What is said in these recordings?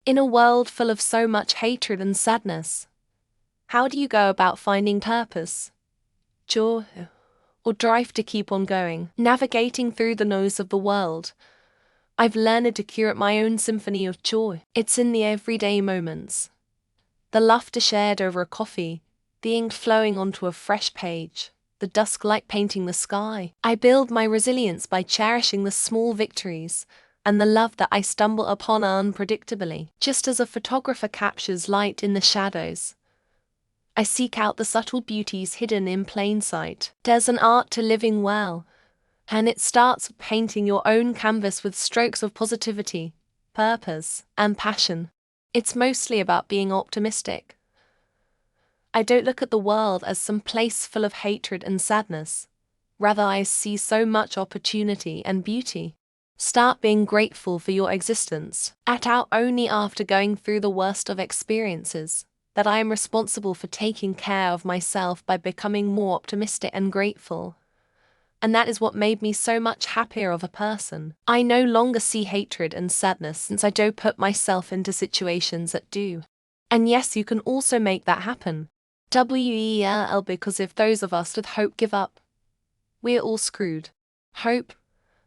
In a world full of so much hatred and sadness, how do you go about finding purpose, joy, or drive to keep on going? Navigating through the noise of the world, I've learned to curate my own symphony of joy. It's in the everyday moments. The laughter shared over a coffee, the ink flowing onto a fresh page, the dusk light painting the sky. I build my resilience by cherishing the small victories and the love that I stumble upon unpredictably. Just as a photographer captures light in the shadows, I seek out the subtle beauties hidden in plain sight. There's an art to living well, and it starts with painting your own canvas with strokes of positivity, purpose, and passion. It's mostly about being optimistic. I don't look at the world as some place full of hatred and sadness. Rather, I see so much opportunity and beauty. Start being grateful for your existence. Act out only after going through the worst of experiences that I am responsible for taking care of myself by becoming more optimistic and grateful. And that is what made me so much happier of a person. I no longer see hatred and sadness since I don't put myself into situations that do. And yes, you can also make that happen. WELL, because if those of us with hope give up, we're all screwed. Hope,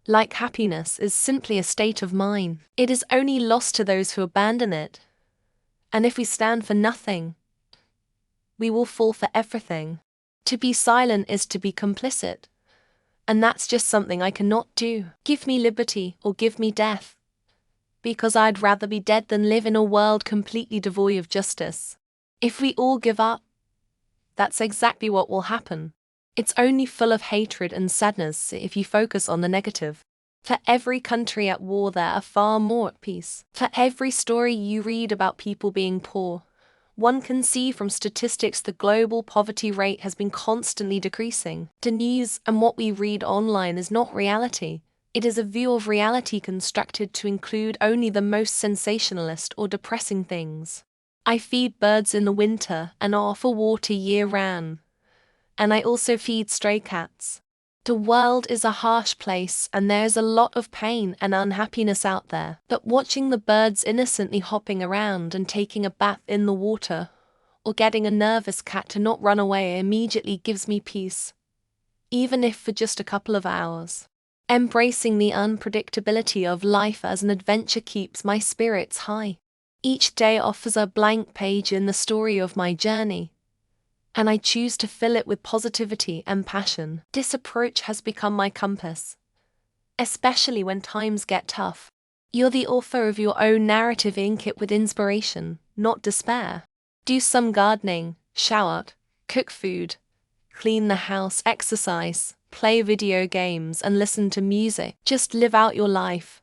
like happiness, is simply a state of mind. It is only lost to those who abandon it. And if we stand for nothing, we will fall for everything. To be silent is to be complicit. And that's just something I cannot do. Give me liberty or give me death. Because I'd rather be dead than live in a world completely devoid of justice. If we all give up, that's exactly what will happen. It's only full of hatred and sadness if you focus on the negative. For every country at war, there are far more at peace. For every story you read about people being poor, one can see from statistics the global poverty rate has been constantly decreasing. The news and what we read online is not reality. It is a view of reality constructed to include only the most sensationalist or depressing things. I feed birds in the winter and offer water year-round. And I also feed stray cats. The world is a harsh place and there's a lot of pain and unhappiness out there. But watching the birds innocently hopping around and taking a bath in the water, or getting a nervous cat to not run away immediately gives me peace, even if for just a couple of hours. Embracing the unpredictability of life as an adventure keeps my spirits high. Each day offers a blank page in the story of my journey, and I choose to fill it with positivity and passion. This approach has become my compass, especially when times get tough. You're the author of your own narrative. Ink it with inspiration, not despair. Do some gardening, shower, cook food, clean the house, exercise, play video games, and listen to music. Just live out your life.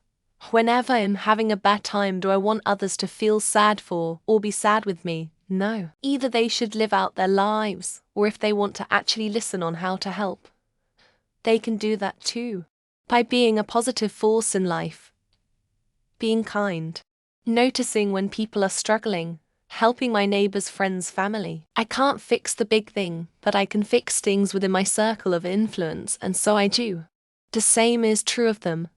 Whenever I'm having a bad time, do I want others to feel sad for or be sad with me? No. Either they should live out their lives, or if they want to actually listen on how to help, they can do that too. By being a positive force in life. Being kind. Noticing when people are struggling. Helping my neighbors, friends, family. I can't fix the big thing, but I can fix things within my circle of influence, and so I do. The same is true of them.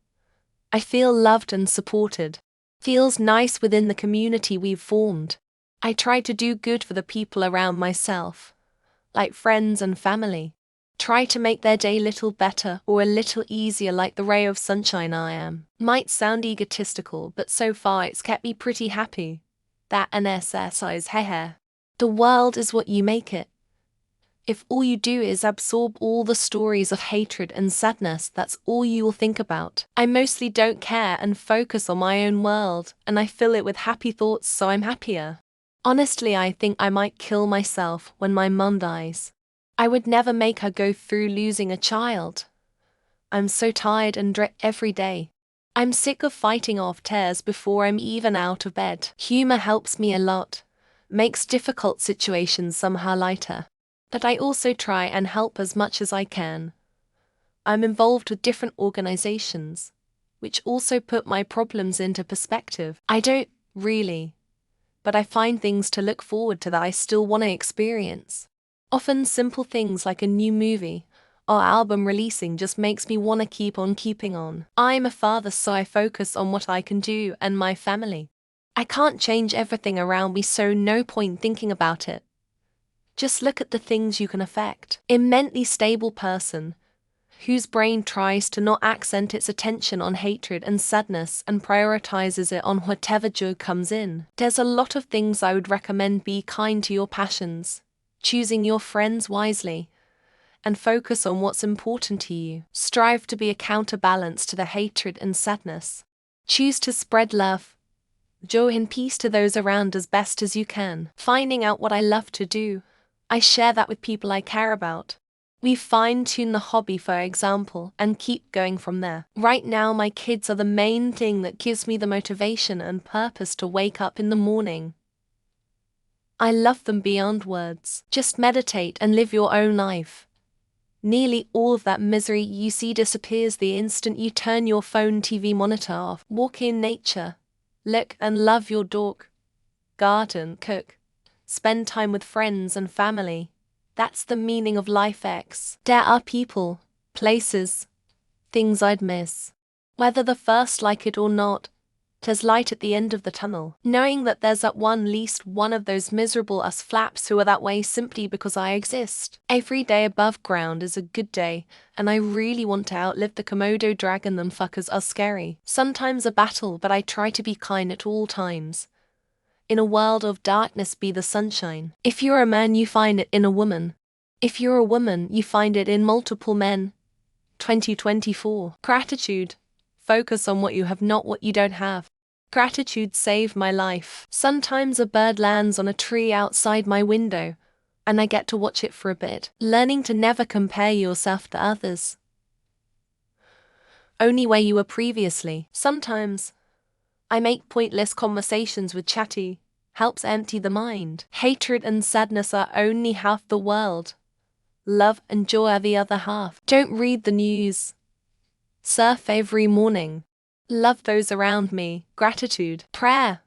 I feel loved and supported. Feels nice within the community we've formed. I try to do good for the people around myself, like friends and family. Try to make their day a little better or a little easier, like the ray of sunshine I am. Might sound egotistical, but so far it's kept me pretty happy. That and exercise, hehe. The world is what you make it. If all you do is absorb all the stories of hatred and sadness, that's all you will think about. I mostly don't care and focus on my own world, and I fill it with happy thoughts, so I'm happier. Honestly, I think I might kill myself when my mum dies. I would never make her go through losing a child. I'm so tired and dread every day. I'm sick of fighting off tears before I'm even out of bed. Humor helps me a lot, makes difficult situations somehow lighter. But I also try and help as much as I can. I'm involved with different organizations, which also put my problems into perspective. I don't really, but I find things to look forward to that I still want to experience. Often simple things like a new movie or album releasing just makes me want to keep on keeping on. I'm a father, so I focus on what I can do and my family. I can't change everything around me, so no point thinking about it. Just look at the things you can affect. A mentally stable person whose brain tries to not accent its attention on hatred and sadness and prioritizes it on whatever joy comes in. There's a lot of things I would recommend. Be kind to your passions, choosing your friends wisely, and focus on what's important to you. Strive to be a counterbalance to the hatred and sadness. Choose to spread love, joy and peace to those around as best as you can. Finding out what I love to do, I share that with people I care about. We fine-tune the hobby, for example, and keep going from there. Right now, my kids are the main thing that gives me the motivation and purpose to wake up in the morning. I love them beyond words. Just meditate and live your own life. Nearly all of that misery you see disappears the instant you turn your phone TV monitor off. Walk in nature. Look and love your dog. Garden, cook. Spend time with friends and family. That's the meaning of life. There are people, places, things I'd miss. Whether the first like it or not, there's light at the end of the tunnel. Knowing that there's at least one of those miserable us flaps who are that way simply because I exist. Every day above ground is a good day, and I really want to outlive the Komodo dragon. Them fuckers are scary. Sometimes a battle, but I try to be kind at all times. In a world of darkness, be the sunshine. If you're a man, you find it in a woman. If you're a woman, you find it in multiple men. 2024. Gratitude. Focus on what you have, not what you don't have. Gratitude saved my life. Sometimes a bird lands on a tree outside my window, and I get to watch it for a bit. Learning to never compare yourself to others, only where you were previously. Sometimes I make pointless conversations with chatty, helps empty the mind. Hatred and sadness are only half the world. Love and joy are the other half. Don't read the news. Surf every morning. Love those around me. Gratitude, prayer,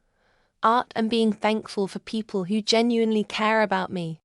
art, and being thankful for people who genuinely care about me.